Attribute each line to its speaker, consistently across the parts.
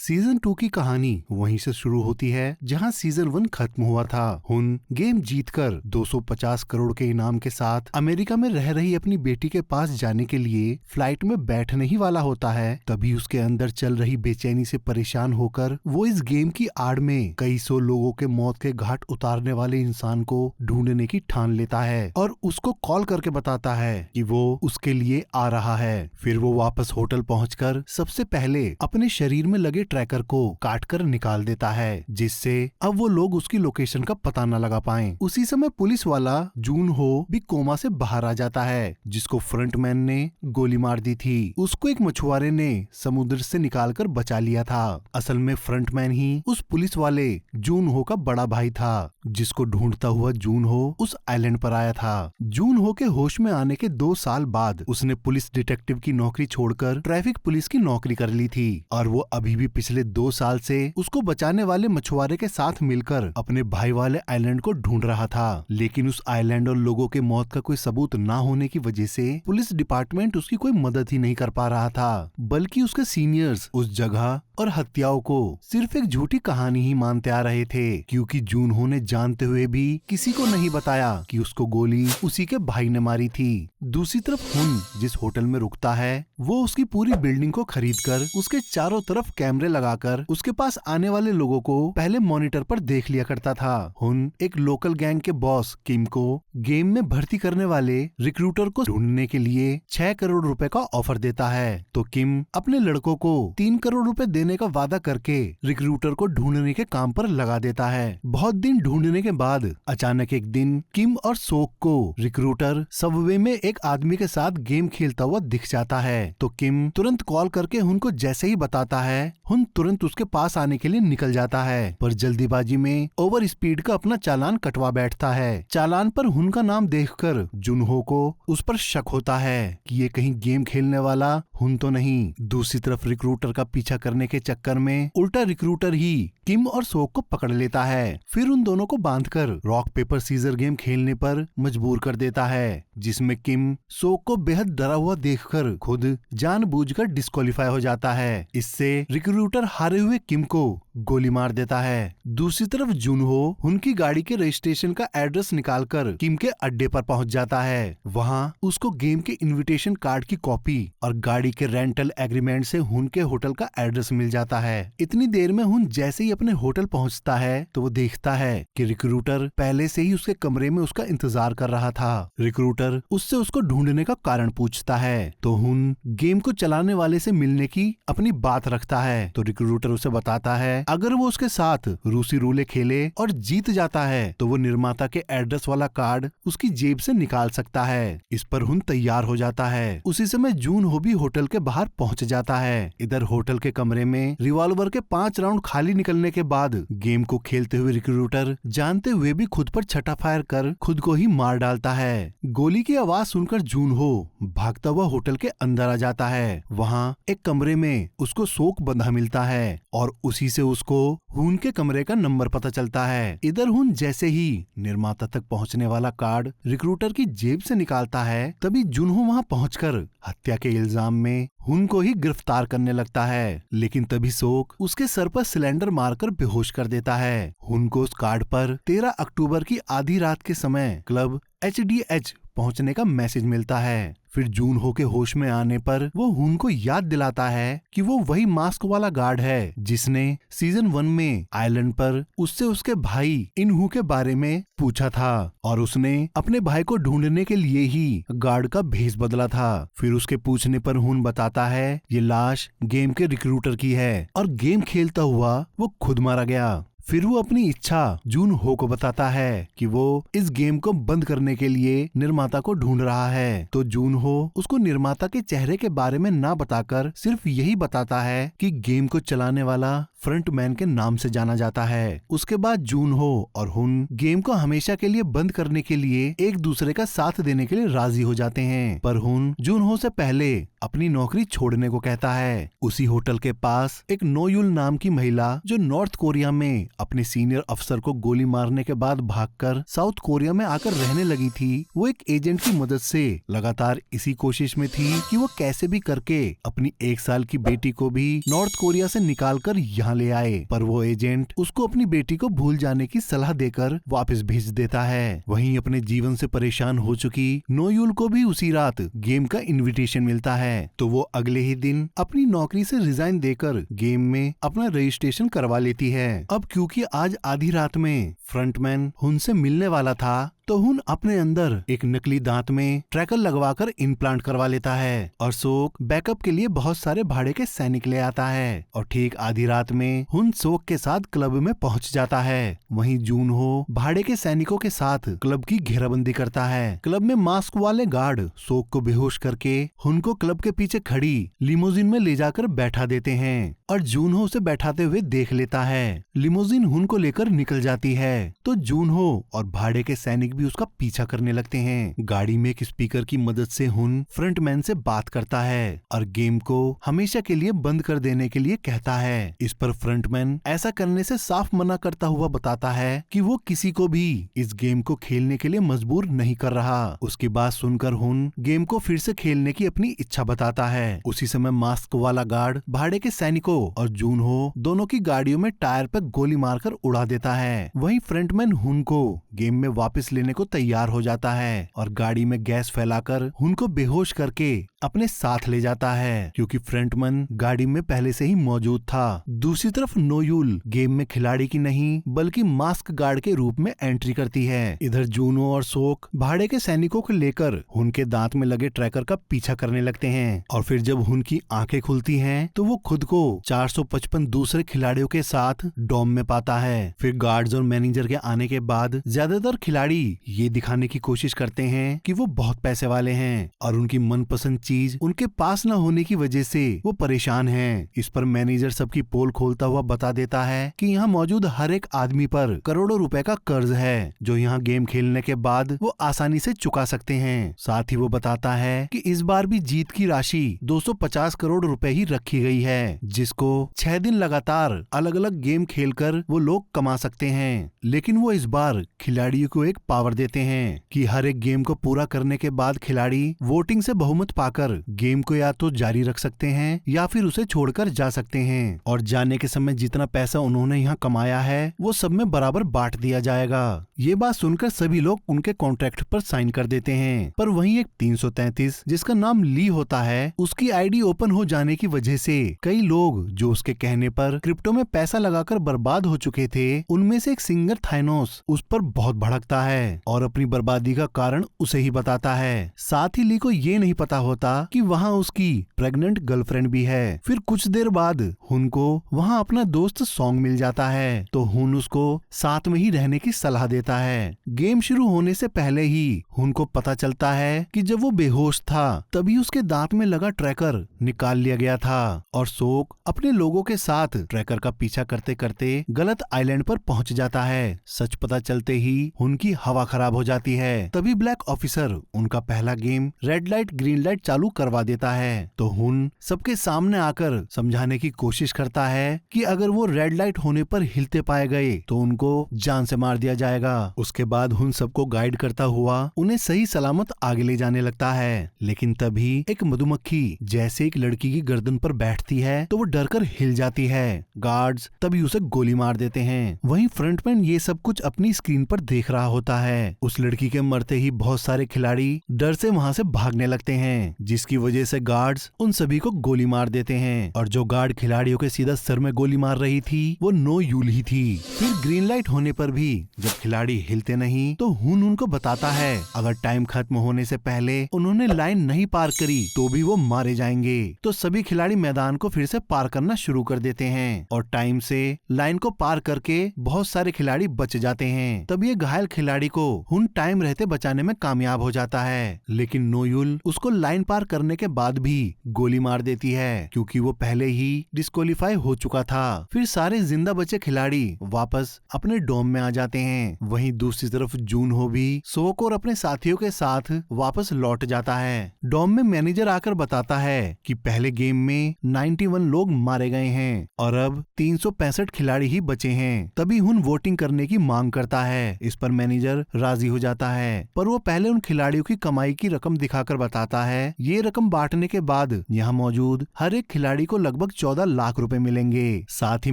Speaker 1: Season 2 की कहानी वहीं से शुरू होती है जहां सीजन 1 खत्म हुआ था। हुन गेम जीतकर 250 करोड़ के इनाम के साथ अमेरिका में रह रही अपनी बेटी के पास जाने के लिए फ्लाइट में बैठने ही वाला होता है। तभी उसके अंदर चल रही बेचैनी से परेशान होकर वो इस गेम की आड़ में कई सौ लोगों के मौत के घाट उतारने वाले इंसान को ढूंढने की ठान लेता है और उसको कॉल करके बताता है कि वो उसके लिए आ रहा है। फिर वो वापस होटल पहुंचकर सबसे पहले अपने शरीर में लगे ट्रैकर को काटकर निकाल देता है, जिससे अब वो लोग उसकी लोकेशन का पता न लगा पाएं। उसी समय पुलिस वाला जून हो भी कोमा से बाहर आ जाता है, जिसको फ्रंटमैन ने गोली मार दी थी। उसको एक मछुआरे ने समुद्र से निकालकर बचा लिया था। असल में फ्रंटमैन ही उस पुलिस वाले जून हो का बड़ा भाई था, जिसको ढूंढता हुआ जून हो उस आइलैंड पर आया था। जून हो के होश में आने के 2 साल बाद उसने पुलिस डिटेक्टिव की नौकरी छोड़कर ट्रैफिक पुलिस की नौकरी कर ली थी और वो अभी भी पिछले 2 साल से उसको बचाने वाले मछुआरे के साथ मिलकर अपने भाई वाले आइलैंड को ढूंढ रहा था। लेकिन उस आइलैंड और लोगों के मौत का कोई सबूत ना होने की वजह से पुलिस डिपार्टमेंट उसकी कोई मदद ही नहीं कर पा रहा था, बल्कि उसके सीनियर्स उस जगह और हत्याओं को सिर्फ एक झूठी कहानी ही मानते आ रहे थे, क्योंकि जूनहो ने जानते हुए भी किसी को नहीं बताया कि उसको गोली उसी के भाई ने मारी थी। दूसरी तरफ हुन जिस होटल में रुकता है वो उसकी पूरी बिल्डिंग को खरीदकर उसके चारों तरफ कैमरे लगाकर उसके पास आने वाले लोगों को पहले मॉनिटर पर देख लिया करता था। हुन एक लोकल गैंग के बॉस किम को गेम में भर्ती करने वाले रिक्रूटर को ढूंढने के लिए 6 करोड़ रुपए का ऑफर देता है, तो किम अपने लड़कों को 3 करोड़ रुपए देने का वादा करके रिक्रूटर को ढूंढने के काम पर लगा देता है। बहुत दिन ढूंढने के बाद अचानक एक दिन किम और सोक को रिक्रूटर सबवे में एक आदमी के साथ गेम खेलता हुआ दिख जाता है, तो किम तुरंत कॉल करके हुन को जैसे ही बताता है, हुन तुरंत उसके पास आने के लिए निकल जाता है, पर जल्दीबाजी में ओवर स्पीड का अपना चालान कटवा बैठता है। चालान पर हुन का नाम देखकर जुनहो को उस पर शक होता है कि ये कहीं गेम खेलने वाला हुन तो नहीं। दूसरी तरफ रिक्रूटर का पीछा करने के चक्कर में उल्टा रिक्रूटर ही किम और सोक को पकड़ लेता है। फिर उन दोनों को बांधकर रॉक पेपर सीजर गेम खेलने पर मजबूर कर देता है, जिसमें किम सोक को बेहद डरा हुआ देखकर खुद जानबूझकर डिस्क्वालीफाई हो जाता है। इससे रिक्रूटर हारे हुए किम को गोली मार देता है। दूसरी तरफ जुनहो उनकी गाड़ी के रजिस्ट्रेशन का एड्रेस निकालकर किम के अड्डे पर पहुंच जाता है। वहां उसको गेम के इनविटेशन कार्ड की कॉपी और गाड़ी के रेंटल एग्रीमेंट से हुन के होटल का एड्रेस मिल जाता है। इतनी देर में हुन जैसे ही अपने होटल पहुंचता है तो वो देखता है कि रिक्रूटर पहले से ही उसके कमरे में उसका इंतजार कर रहा था। रिक्रूटर उससे उसको ढूंढने का कारण पूछता है, तो हुन गेम को चलाने वाले से मिलने की अपनी बात रखता है, तो रिक्रूटर उसे बताता है अगर वो उसके साथ रूसी रूले खेले और जीत जाता है तो वो निर्माता के एड्रेस वाला कार्ड उसकी जेब से निकाल सकता है। इस पर हुन तैयार हो जाता है। उसी समय जून हो भी होटल के बाहर पहुंच जाता है। इधर होटल के कमरे में रिवॉल्वर के 5 राउंड खाली निकलने के बाद गेम को खेलते हुए रिक्रूटर जानते हुए भी खुद पर छठा फायर कर खुद को ही मार डालता है। गोली की आवाज सुनकर जून हो भागता हुआ होटल के अंदर आ जाता है। वहाँ एक कमरे में उसको सोक बंधा मिलता है और उसी से उसको हुन के कमरे का नंबर पता चलता है। इधर हुन जैसे ही निर्माता तक पहुंचने वाला कार्ड रिक्रूटर की जेब से निकालता है, तभी जुनहो वहां पहुंचकर हत्या के इल्जाम में हुन को ही गिरफ्तार करने लगता है। लेकिन तभी सोक उसके सर पर सिलेंडर मारकर बेहोश कर देता है। हुन को उस कार्ड पर 13 अक्टूबर की आधी रात के समय क्लब HDH पहुंचने का मैसेज मिलता है। फिर जून हो के होश में आने पर वो हुन को याद दिलाता है कि वो वही मास्क वाला गार्ड है जिसने सीजन 1 में आइलैंड पर उससे उसके भाई इनहू के बारे में पूछा था और उसने अपने भाई को ढूंढने के लिए ही गार्ड का भेष बदला था। फिर उसके पूछने पर हुन बताता है ये लाश गेम के रिक्रूटर की है और गेम खेलता हुआ वो खुद मारा गया। फिर वो अपनी इच्छा जून हो को बताता है कि वो इस गेम को बंद करने के लिए निर्माता को ढूंढ रहा है, तो जून हो उसको निर्माता के चेहरे के बारे में ना बताकर सिर्फ यही बताता है कि गेम को चलाने वाला फ्रंटमैन के नाम से जाना जाता है। उसके बाद जूनहो और हुन गेम को हमेशा के लिए बंद करने के लिए एक दूसरे का साथ देने के लिए राजी हो जाते हैं, पर हुन जूनहो से पहले अपनी नौकरी छोड़ने को कहता है। उसी होटल के पास एक नोयुल नाम की महिला जो नॉर्थ कोरिया में अपने सीनियर अफसर को गोली मारने के बाद भागकर साउथ कोरिया में आकर रहने लगी थी, वो एक एजेंट की मदद से लगातार इसी कोशिश में थी कि वो कैसे भी करके अपनी 1 साल की बेटी को भी नॉर्थ कोरिया से निकाल कर यहाँ ले आए, पर वो एजेंट उसको अपनी बेटी को भूल जाने की सलाह देकर वापस भेज देता है। वहीं अपने जीवन से परेशान हो चुकी नोयुल को भी उसी रात गेम का इनविटेशन मिलता है, तो वो अगले ही दिन अपनी नौकरी से रिजाइन देकर गेम में अपना रजिस्ट्रेशन करवा लेती है। अब क्योंकि आज आधी रात में फ्रंटमैन हुन से मिलने वाला था, तो हुन अपने अंदर एक नकली दांत में ट्रैकर लगवाकर इम्प्लांट करवा लेता है और सोक बैकअप के लिए बहुत सारे भाड़े के सैनिक ले आता है और ठीक आधी रात में हुन सोक के साथ क्लब में पहुंच जाता है। वहीं जूनहो भाड़े के सैनिकों के साथ क्लब की घेराबंदी करता है। क्लब में मास्क वाले गार्ड सोक को बेहोश करके हुन को क्लब के पीछे खड़ी लिमोजिन में ले जाकर बैठा देते हैं और जूनहो उसे बैठाते हुए देख लेता है। लिमोजिन हुन को लेकर निकल जाती है, तो जूनहो और भाड़े के सैनिक भी उसका पीछा करने लगते हैं। गाड़ी में एक स्पीकर की मदद से हुन फ्रंटमैन से बात करता है और गेम को हमेशा के लिए बंद कर देने के लिए कहता है। इस पर फ्रंटमैन ऐसा करने से साफ मना करता हुआ बताता है कि वो किसी को भी इस गेम को खेलने के लिए मजबूर नहीं कर रहा। उसकी बात सुनकर हुन गेम को फिर से खेलने की अपनी इच्छा बताता है। उसी समय मास्क वाला गार्ड भाड़े के सैनिकों और जूनहो दोनों की गाड़ियों में टायर पर गोली मारकर उड़ा देता है। वहीं फ्रंटमैन हुन को गेम में वापस लेने को तैयार हो जाता है और गाड़ी में गैस फैलाकर हुन को बेहोश करके अपने साथ ले जाता है, क्योंकि फ्रंटमैन गाड़ी में पहले से ही मौजूद था। दूसरी तरफ नोयुल गेम में खिलाड़ी की नहीं बल्कि मास्क गार्ड के रूप में एंट्री करती है। इधर जूनो और सोक भाड़े के सैनिकों को लेकर हुन के दांत में लगे ट्रैकर का पीछा करने लगते हैं और फिर जब हुन की आंखें खुलती हैं तो वो खुद को 455 दूसरे खिलाड़ियों के साथ डॉम में पाता है। फिर गार्ड्स और मैनेजर के आने के बाद ज्यादातर खिलाड़ी ये दिखाने की कोशिश करते हैं कि वो बहुत पैसे वाले हैं और उनकी मनपसंद चीज उनके पास न होने की वजह से वो परेशान हैं। इस पर मैनेजर सबकी पोल खोलता हुआ बता देता है कि यहाँ मौजूद हर एक आदमी पर करोड़ों रुपए का कर्ज है, जो यहाँ गेम खेलने के बाद वो आसानी से चुका सकते हैं। साथ ही वो बताता है कि इस बार भी जीत की राशि 250 करोड़ रुपए ही रखी गई है, जिसको 6 दिन लगातार अलग अलग गेम खेलकर वो लोग कमा सकते हैं। लेकिन वो इस बार खिलाड़ियों को एक पावर देते हैं कि हर एक गेम को पूरा करने के बाद खिलाड़ी वोटिंग से बहुमत पाकर गेम को या तो जारी रख सकते हैं या फिर उसे छोड़कर जा सकते हैं और जाने के समय जितना पैसा उन्होंने यहाँ कमाया है वो सब में बराबर बांट दिया जाएगा। ये बात सुनकर सभी लोग उनके कॉन्ट्रैक्ट पर साइन कर देते हैं, पर वहीं एक 333 जिसका नाम ली होता है, उसकी आईडी ओपन हो जाने की वजह से कई लोग जो उसके कहने पर क्रिप्टो में पैसा लगाकर बर्बाद हो चुके थे, उनमें से एक सिंगर थाइनोस उस पर बहुत भड़कता है और अपनी बर्बादी का कारण उसे ही बताता है। साथ ही ली को ये नहीं पता होता कि वहाँ उसकी प्रेग्नेंट गर्लफ्रेंड भी है। फिर कुछ देर बाद हुन को वहाँ अपना दोस्त सॉन्ग मिल जाता है, तो हुन उसको साथ में ही रहने की सलाह देता है। गेम शुरू होने से पहले ही हुन को पता चलता है कि जब वो बेहोश था तभी उसके दांत में लगा ट्रैकर निकाल लिया गया था और सोक अपने लोगों के साथ ट्रैकर का पीछा करते करते गलत आइलैंड पर पहुंच जाता है। सच पता चलते ही हुन की हवा खराब हो जाती है। तभी ब्लैक ऑफिसर उनका पहला game red light green light चालू करवा देता है, तो हुन सबके सामने आकर समझाने की कोशिश करता है कि अगर वो रेड लाइट होने पर हिलते पाए गए तो उनको जान से मार दिया जाएगा। उसके बाद हुन सबको गाइड करता हुआ उन्हें सही सलामत आगे ले जाने लगता है, लेकिन तभी एक मधुमक्खी जैसे एक लड़की की गर्दन पर बैठती है तो वो डरकर हिल जाती है। गार्ड्स तभी उसे गोली मार देते हैं। वहीं फ्रंटमैन ये सब कुछ अपनी स्क्रीन पर देख रहा होता है। उस लड़की के मरते ही बहुत सारे खिलाड़ी डर से वहाँ से भागने लगते हैं, जिसकी वजह से गार्ड्स उन सभी को गोली मार देते हैं और जो गार्ड खिलाड़ियों के सीधा सर में गोली मार रही थी वो नोयुल ही थी। फिर ग्रीन लाइट होने पर भी जब खिलाड़ी हिलते नहीं तो हुन उनको बताता है अगर टाइम खत्म होने से पहले उन्होंने लाइन नहीं पार करी तो भी वो मारे जाएंगे। तो सभी खिलाड़ी मैदान को फिर से पार करना शुरू कर देते हैं और टाइम से लाइन को पार करके बहुत सारे खिलाड़ी बच जाते हैं। तब ये घायल खिलाड़ी को हुन टाइम रहते बचाने में कामयाब हो जाता है, लेकिन नोयुल उसको लाइन पार करने के बाद भी गोली मार देती है क्योंकि वो पहले ही डिस्क्वालीफाई हो चुका था। फिर सारे जिंदा बचे खिलाड़ी वापस अपने डोम में आ जाते हैं। वहीं दूसरी तरफ जूनहो भी सोक और अपने साथियों के साथ वापस लौट जाता है। डोम में मैनेजर आकर बताता है कि पहले गेम में 91 लोग मारे गए हैं और अब 365 खिलाड़ी ही बचे हैं। तभी हुन वोटिंग करने की मांग करता है। इस पर मैनेजर राजी हो जाता है, पर वो पहले उन खिलाड़ियों की कमाई की रकम दिखाकर बताता है ये रकम बांटने के बाद यहाँ मौजूद हर एक खिलाड़ी को लगभग 14 लाख रुपए मिलेंगे। साथ ही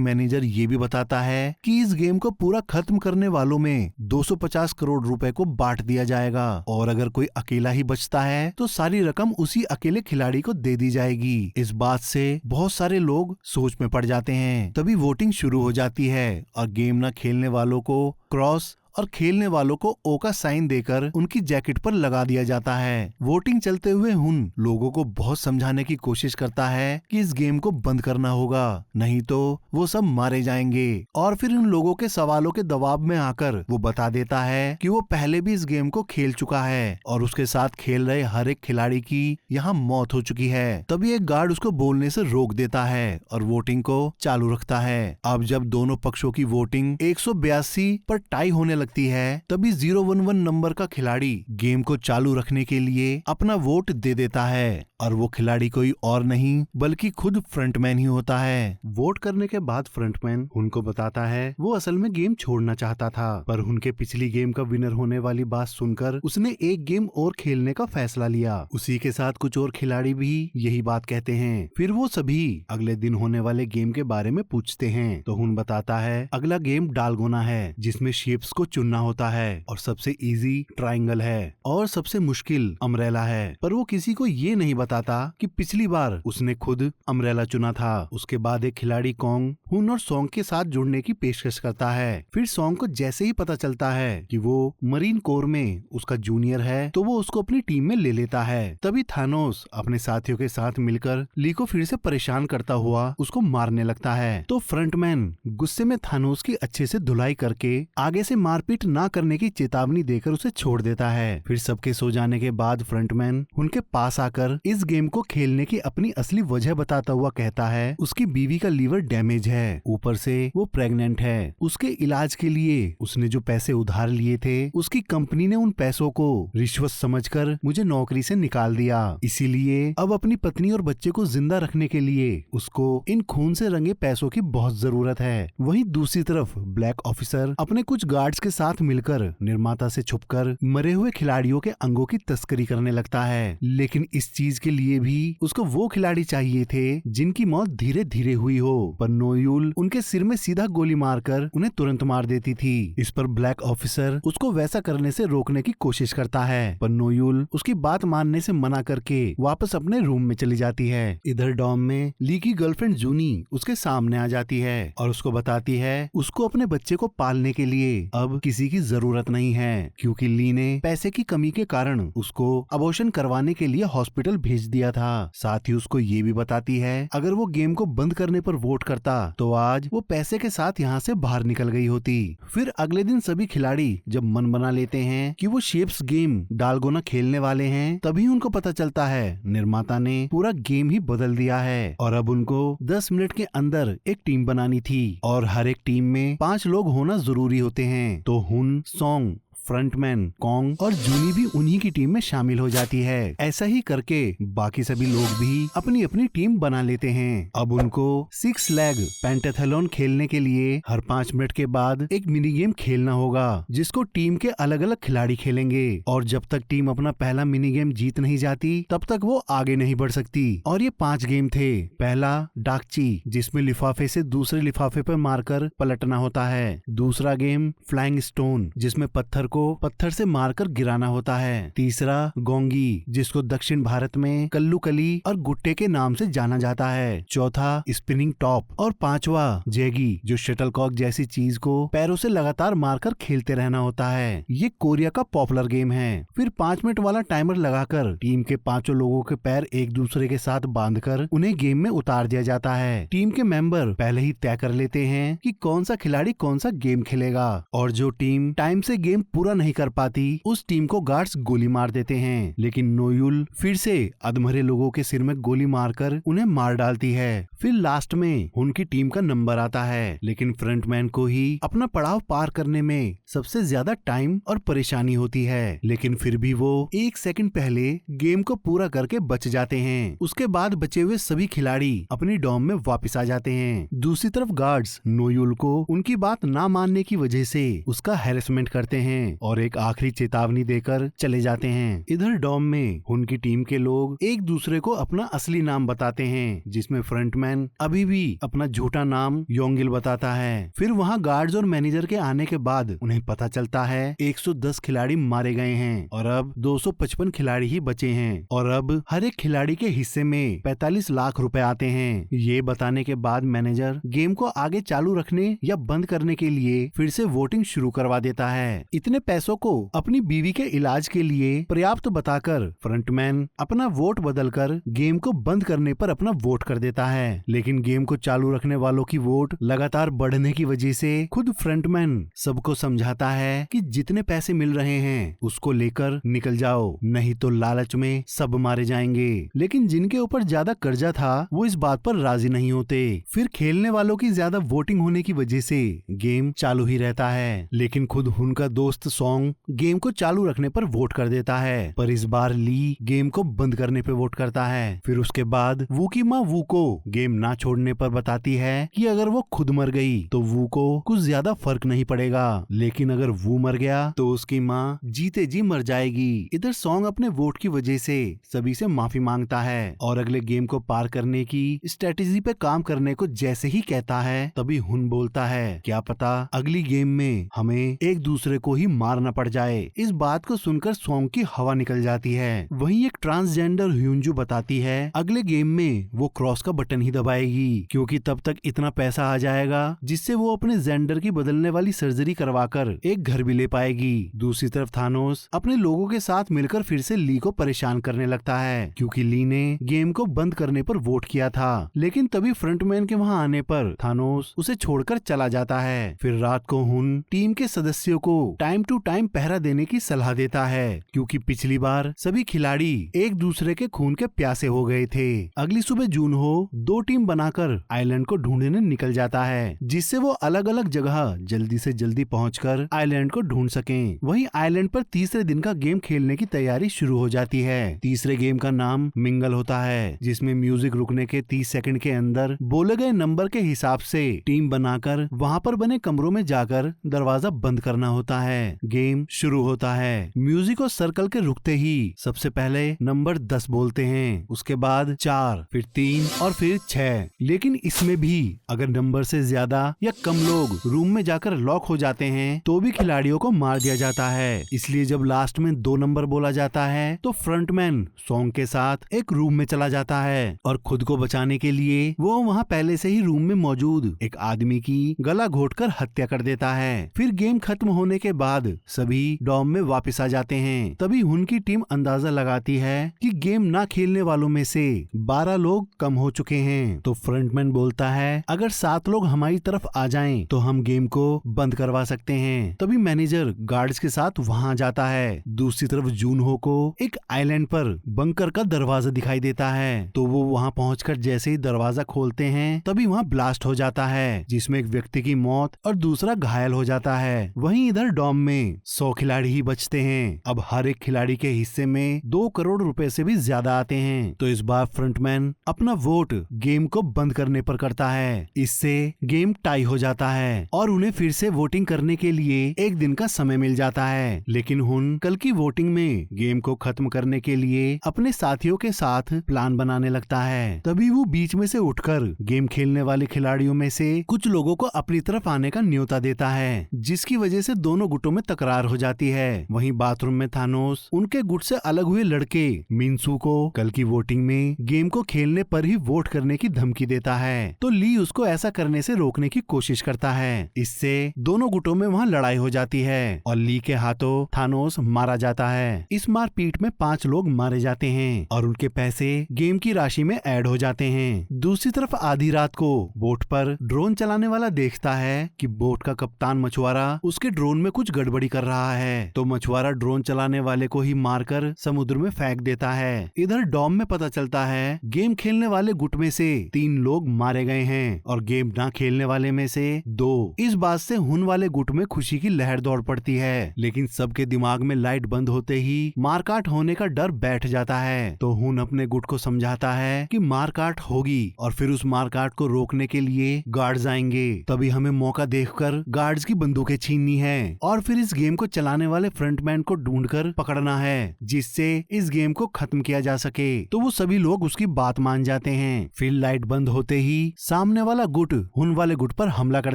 Speaker 1: मैनेजर ये भी बताता है कि इस गेम को पूरा खत्म करने वालों में 250 करोड़ रुपए को बांट दिया जाएगा और अगर कोई अकेला ही बचता है तो सारी रकम उसी अकेले खिलाड़ी को दे दी जाएगी। इस बात से बहुत सारे लोग सोच में पड़ जाते हैं। तभी वोटिंग शुरू हो जाती है और गेम न खेलने वालों को क्रॉस और खेलने वालों को ओ का साइन देकर उनकी जैकेट पर लगा दिया जाता है। वोटिंग चलते हुए हुन लोगों को बहुत समझाने की कोशिश करता है कि इस गेम को बंद करना होगा, नहीं तो वो सब मारे जाएंगे। और फिर उन लोगों के सवालों के दबाव में आकर वो बता देता है कि वो पहले भी इस गेम को खेल चुका है और उसके साथ खेल रहे हर एक खिलाड़ी की यहाँ मौत हो चुकी है। तभी एक गार्ड उसको बोलने से रोक देता है और वोटिंग को चालू रखता है। अब जब दोनों पक्षों की वोटिंग 182 पर टाई होने लगती है, तभी 011 नंबर का खिलाड़ी गेम को चालू रखने के लिए अपना वोट दे देता है और वो खिलाड़ी कोई और नहीं बल्कि खुद फ्रंटमैन ही होता है। वोट करने के बाद फ्रंटमैन उनको बताता है वो असल में गेम छोड़ना चाहता था, पर उनके पिछली गेम का विनर होने वाली बात सुनकर उसने एक गेम और खेलने का फैसला लिया। उसी के साथ कुछ और खिलाड़ी भी यही बात कहते हैं। फिर वो सभी अगले दिन होने वाले गेम के बारे में पूछते हैं तो हुन बताता है अगला गेम डालगोना है, जिसमें शेप्स को चुनना होता है और सबसे इजी ट्रायंगल है और सबसे मुश्किल अम्ब्रेला है। पर वो किसी को ये नहीं बताता कि पिछली बार उसने खुद अम्ब्रेला चुना था। उसके बाद एक खिलाड़ी कॉन्ग हुन और सॉन्ग के साथ जुड़ने की पेशकश करता है। फिर सॉन्ग को जैसे ही पता चलता है कि वो मरीन कोर में उसका जूनियर है तो वो उसको अपनी टीम में ले लेता है। तभी थानोस अपने साथियों के साथ मिलकर ली को फिर से परेशान करता हुआ उसको मारने लगता है। तो फ्रंटमैन गुस्से में थानोस की अच्छे से धुलाई करके आगे से मारपीट ना करने की चेतावनी देकर उसे छोड़ देता है। फिर सबके सो जाने के बाद फ्रंटमैन उनके पास आकर इस गेम को खेलने की अपनी असली वजह बताता हुआ कहता है उसकी बीवी का लीवर डैमेज है, ऊपर से वो प्रेग्नेंट है। उसके इलाज के लिए उसने जो पैसे उधार लिए थे उसकी कंपनी ने उन पैसों को रिश्वत समझकर मुझे नौकरी से निकाल दिया, इसीलिए अब अपनी पत्नी और बच्चे को जिंदा रखने के लिए उसको इन खून से रंगे पैसों की बहुत जरूरत है। वहीं दूसरी तरफ ब्लैक ऑफिसर अपने कुछ गार्ड्स के साथ मिलकर निर्माता से छुपकर मरे हुए खिलाड़ियों के अंगों की तस्करी करने लगता है, लेकिन इस चीज के लिए भी उसको वो खिलाड़ी चाहिए थे जिनकी मौत धीरे धीरे हुई हो। पर नोयुल उनके सिर में सीधा गोली मारकर उन्हें तुरंत मार देती थी। इस पर ब्लैक ऑफिसर उसको वैसा करने से रोकने की कोशिश करता है, पर नोयुल उसकी बात मानने से मना करके वापस अपने रूम में चली जाती है। इधर डॉम में ली की गर्लफ्रेंड जूनी उसके सामने आ जाती है और उसको बताती है उसको अपने बच्चे को पालने के लिए अब किसी की जरूरत नहीं है, क्योंकि ली ने पैसे की कमी के कारण उसको अबॉर्शन करवाने के लिए हॉस्पिटल भेज दिया था। साथ ही उसको ये भी बताती है अगर वो गेम को बंद करने पर वोट करता तो आज वो पैसे के साथ यहाँ से बाहर निकल गई होती। फिर अगले दिन सभी खिलाड़ी जब मन बना लेते हैं कि वो शेप्स गेम डालगोना खेलने वाले हैं, तभी उनको पता चलता है निर्माता ने पूरा गेम ही बदल दिया है और अब उनको 10 मिनट के अंदर एक टीम बनानी थी और हर एक टीम में 5 लोग होना जरूरी होते हैं। तो हुन, सॉन्ग, फ्रंटमैन, कॉन्ग और जूनी भी उन्हीं की टीम में शामिल हो जाती है। ऐसा ही करके बाकी सभी लोग भी अपनी अपनी टीम बना लेते हैं। अब उनको 6 लेग पेंटाथलॉन खेलने के लिए हर 5 मिनट के बाद एक मिनी गेम खेलना होगा, जिसको टीम के अलग अलग खिलाड़ी खेलेंगे और जब तक टीम अपना पहला मिनी गेम जीत नहीं जाती तब तक वो आगे नहीं बढ़ सकती। और ये 5 गेम थे। पहला डाकची, जिसमें लिफाफे से दूसरे लिफाफे पर मारकर पलटना होता है। दूसरा गेम फ्लाइंग स्टोन, जिसमें पत्थर से मारकर गिराना होता है। तीसरा गोंगी, जिसको दक्षिण भारत में कल्लू कली और गुट्टे के नाम से जाना जाता है। चौथा स्पिनिंग टॉप और 5वां जैगी, जो शटलकॉक जैसी चीज को पैरों से लगातार मारकर खेलते रहना होता है। ये कोरिया का पॉपुलर गेम है। फिर 5 मिनट वाला टाइमर लगाकर टीम के 5 लोगों के पैर एक दूसरे के साथ बांधकर उन्हें गेम में उतार दिया जाता है। टीम के मेंबर पहले ही तय कर लेते हैं कि कौन सा खिलाड़ी कौन सा गेम खेलेगा और जो टीम टाइम से गेम पूरा नहीं कर पाती उस टीम को गार्ड्स गोली मार देते हैं, लेकिन नोयुल फिर से अधमरे लोगों के सिर में गोली मारकर उन्हें मार डालती है। फिर लास्ट में उनकी टीम का नंबर आता है, लेकिन फ्रंटमैन को ही अपना पड़ाव पार करने में सबसे ज्यादा टाइम और परेशानी होती है, लेकिन फिर भी वो 1 सेकंड पहले गेम को पूरा करके बच जाते हैं। उसके बाद बचे हुए सभी खिलाड़ी अपनी डॉम में वापस आ जाते हैं। दूसरी तरफ गार्ड्स नोयुल को उनकी बात ना मानने की वजह से उसका हैरेसमेंट करते हैं और एक आखिरी चेतावनी देकर चले जाते हैं। इधर डॉम में उनकी टीम के लोग एक दूसरे को अपना असली नाम बताते हैं, जिसमें फ्रंटमैन अभी भी अपना झूठा नाम योंगिल बताता है। फिर वहाँ गार्ड्स और मैनेजर के आने के बाद उन्हें पता चलता है 110 खिलाड़ी मारे गए हैं और अब 255 खिलाड़ी ही बचे हैं और अब हर एक खिलाड़ी के हिस्से में 45 लाख रुपए आते हैं। ये बताने के बाद मैनेजर गेम को आगे चालू रखने या बंद करने के लिए फिर से वोटिंग शुरू करवा देता है। इतने पैसों को अपनी बीवी के इलाज के लिए पर्याप्त बताकर फ्रंटमैन अपना वोट बदलकर गेम को बंद करने पर अपना वोट कर देता है, लेकिन गेम को चालू रखने वालों की वोट लगातार बढ़ने की वजह से खुद फ्रंटमैन सबको समझाता है कि जितने पैसे मिल रहे हैं उसको लेकर निकल जाओ, नहीं तो लालच में सब मारे जाएंगे। लेकिन जिनके ऊपर ज्यादा कर्जा था वो इस बात पर राजी नहीं होते। फिर खेलने वालों की ज्यादा वोटिंग होने की वजह से गेम चालू ही रहता है, लेकिन खुद उनका दोस्त सॉन्ग गेम को चालू रखने पर वोट कर देता है, पर इस बार ली गेम को बंद करने पे वोट करता है। फिर उसके बाद वू की माँ वू को गेम ना छोड़ने पर बताती है कि अगर वो खुद मर गई तो वू को कुछ ज्यादा फर्क नहीं पड़ेगा, लेकिन अगर वू मर गया तो उसकी माँ जीते जी मर जाएगी। इधर सॉन्ग अपने वोट की वजह से सभी से माफी मांगता है और अगले गेम को पार करने की स्ट्रेटेजी पे काम करने को जैसे ही कहता है तभी हुन बोलता है क्या पता अगली गेम में हमें एक दूसरे को ही मारना पड़ जाए। इस बात को सुनकर सॉन्ग की हवा निकल जाती है। वहीं एक ट्रांसजेंडर ह्यूंजू बताती है अगले गेम में वो क्रॉस का बटन ही दबाएगी, क्योंकि तब तक इतना पैसा आ जाएगा जिससे वो अपने जेंडर की बदलने वाली सर्जरी करवाकर एक घर भी ले पाएगी। दूसरी तरफ थानोस अपने लोगों के साथ मिलकर फिर से ली को परेशान करने लगता है, क्योंकि ली ने गेम को बंद करने पर वोट किया था, लेकिन तभी फ्रंटमैन के वहाँ आने पर थानोस उसे छोड़कर चला जाता है। फिर रात को हुन टीम के सदस्यों को टाइम टू टाइम पहरा देने की सलाह देता है, क्योंकि पिछली बार सभी खिलाड़ी एक दूसरे के खून के प्यासे हो गए थे। अगली सुबह जूनहो 2 टीम बनाकर आइलैंड को ढूंढने निकल जाता है, जिससे वो अलग अलग जगह जल्दी से जल्दी पहुंचकर आइलैंड को ढूंढ सकें। वहीं आइलैंड पर तीसरे दिन का गेम खेलने की तैयारी शुरू हो जाती है। तीसरे गेम का नाम मिंगल होता है, जिसमें म्यूजिक रुकने के 30 सेकंड के अंदर बोले गए नंबर के हिसाब से टीम बनाकर वहां पर बने कमरों में जाकर दरवाजा बंद करना होता है। गेम शुरू होता है। म्यूजिक और सर्कल के रुकते ही सबसे पहले नंबर 10 बोलते हैं, उसके बाद 4, फिर 3 और फिर 6। लेकिन इसमें भी अगर नंबर से ज्यादा या कम लोग रूम में जाकर लॉक हो जाते हैं तो भी खिलाड़ियों को मार दिया जाता है। इसलिए जब लास्ट में 2 नंबर बोला जाता है तो फ्रंटमैन सॉन्ग के साथ एक रूम में चला जाता है और खुद को बचाने के लिए वो वहाँ पहले से ही रूम में मौजूद एक आदमी की गला घोटकर हत्या कर देता है। फिर गेम खत्म होने के बाद सभी डॉम में वापस आ जाते हैं। तभी उनकी टीम अंदाजा लगाती है कि गेम ना खेलने वालों में से 12 लोग कम हो चुके हैं। तो फ्रंटमैन बोलता है अगर 7 लोग हमारी तरफ आ जाएं तो हम गेम को बंद करवा सकते हैं। तभी मैनेजर गार्ड्स के साथ वहां जाता है। दूसरी तरफ जूनहो को एक आइलैंड पर बंकर का दरवाजा दिखाई देता है, तो वो वहां पहुंचकर जैसे ही दरवाजा खोलते हैं तभी वहां ब्लास्ट हो जाता है, जिसमें एक व्यक्ति की मौत और दूसरा घायल हो जाता है। वहीं इधर डॉम में 100 खिलाड़ी ही बचते हैं। अब हर एक खिलाड़ी के हिस्से में 2 करोड़ रुपए से भी ज्यादा आते हैं। तो इस बार फ्रंटमैन अपना वोट गेम को बंद करने पर करता है। इससे गेम टाई हो जाता है और उन्हें फिर से वोटिंग करने के लिए एक दिन का समय मिल जाता है। लेकिन हुन कल की वोटिंग में गेम को खत्म करने के लिए अपने साथियों के साथ प्लान बनाने लगता है। तभी वो बीच में से उठकर गेम खेलने वाले खिलाड़ियों में से कुछ लोगों को अपनी तरफ आने का न्योता देता है, जिसकी वजह से दोनों गुटों में तकरार हो जाती है। वहीं बाथरूम में थानोस उनके गुट से अलग हुए लड़के मिन्सू को कल की वोटिंग में गेम को खेलने पर ही वोट करने की धमकी देता है, तो ली उसको ऐसा करने से रोकने की कोशिश करता है। इससे दोनों गुटों में वहाँ लड़ाई हो जाती है और ली के हाथों थानोस मारा जाता है। इस मारपीट में 5 लोग मारे जाते हैं और उनके पैसे गेम की राशि में ऐड हो जाते हैं। दूसरी तरफ आधी रात को बोट पर ड्रोन चलाने वाला देखता है कि बोट का कप्तान मछुआरा उसके ड्रोन में कुछ गड़बड़ गड़बड़ी कर रहा है, तो मछुआरा ड्रोन चलाने वाले को ही मारकर समुद्र में फेंक देता है। इधर डॉम में पता चलता है गेम खेलने वाले गुट में से 3 लोग मारे गए हैं और गेम ना खेलने वाले में से 2। इस बात से हुन वाले गुट में खुशी की लहर दौड़ पड़ती है, लेकिन सबके दिमाग में लाइट बंद होते ही मारकाट होने का डर बैठ जाता है। तो हुन अपने गुट को समझाता है कि मारकाट होगी और फिर उस मारकाट को रोकने के लिए गार्ड्स आएंगे। तभी हमें मौका देखकर गार्ड्स की बंदूकें छीननी है और फिर इस गेम को चलाने वाले फ्रंटमैन को ढूंढकर पकड़ना है, जिससे इस गेम को खत्म किया जा सके। तो वो सभी लोग उसकी बात मान जाते हैं। फिर लाइट बंद होते ही सामने वाला गुट हुन वाले गुट पर हमला कर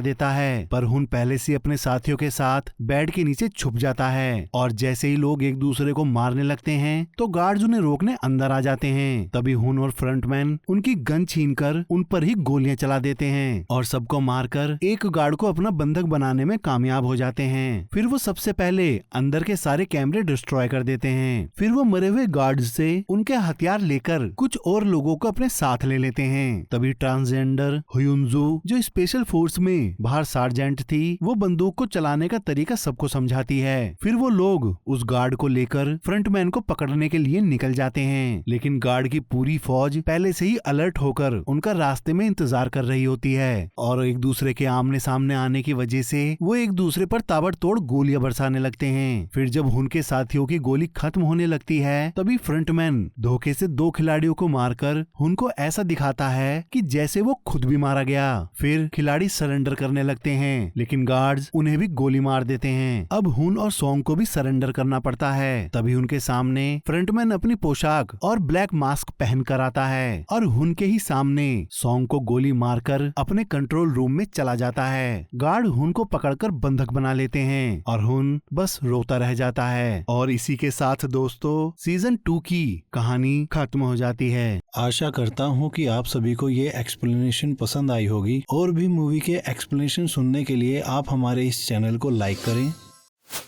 Speaker 1: देता है, पर हुन पहले से अपने साथियों के साथ बेड के नीचे छुप जाता है और जैसे ही लोग एक दूसरे को मारने लगते हैं तो गार्ड्स उन्हें रोकने अंदर आ जाते हैं। तभी हुन और फ्रंटमैन उनकी गन छीनकर उन पर ही गोलियां चला देते हैं और सबको मारकर एक गार्ड को अपना बंधक बनाने में कामयाब हो जाते हैं। फिर वो सबसे पहले अंदर के सारे कैमरे डिस्ट्रॉय कर देते हैं। फिर वो मरे हुए गार्ड्स से उनके हथियार लेकर कुछ और लोगों को अपने साथ ले लेते हैं। तभी ट्रांसजेंडर हुयुनजू, जो स्पेशल फोर्स में बाहर सार्जेंट थी, वो बंदूक को चलाने का तरीका सबको समझाती है। फिर वो लोग उस गार्ड को लेकर फ्रंटमैन को पकड़ने के लिए निकल जाते हैं, लेकिन गार्ड की पूरी फौज पहले से ही अलर्ट होकर उनका रास्ते में इंतजार कर रही होती है और एक दूसरे के आमने सामने आने की वजह से वो एक दूसरे पर ताबड़तोड़ गोलियां बरसाने लगते हैं। फिर जब हुन के साथियों की गोली खत्म होने लगती है, तभी फ्रंटमैन धोखे से 2 खिलाड़ियों को मारकर हुन को ऐसा दिखाता है कि जैसे वो खुद भी मारा गया। फिर खिलाड़ी सरेंडर करने लगते हैं, लेकिन गार्ड्स उन्हें भी गोली मार देते हैं। अब हुन और सोंग को भी सरेंडर करना पड़ता है। तभी उनके सामने फ्रंटमैन अपनी पोशाक और ब्लैक मास्क पहन कर आता है और हुन के ही सामने सोंग को गोली मारकर अपने कंट्रोल रूम में चला जाता है। गार्ड हुन को पकड़कर बंधक बना लेते हैं और हुन बस रोता रह जाता है। और इसी के साथ दोस्तों सीजन 2 की कहानी खत्म हो जाती है।
Speaker 2: आशा करता हूँ कि आप सभी को ये एक्सप्लेनेशन पसंद आई होगी। और भी मूवी के एक्सप्लेनेशन सुनने के लिए आप हमारे इस चैनल को लाइक करें,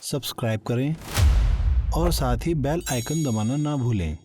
Speaker 2: सब्सक्राइब करें और साथ ही बेल आइकन दबाना ना भूलें।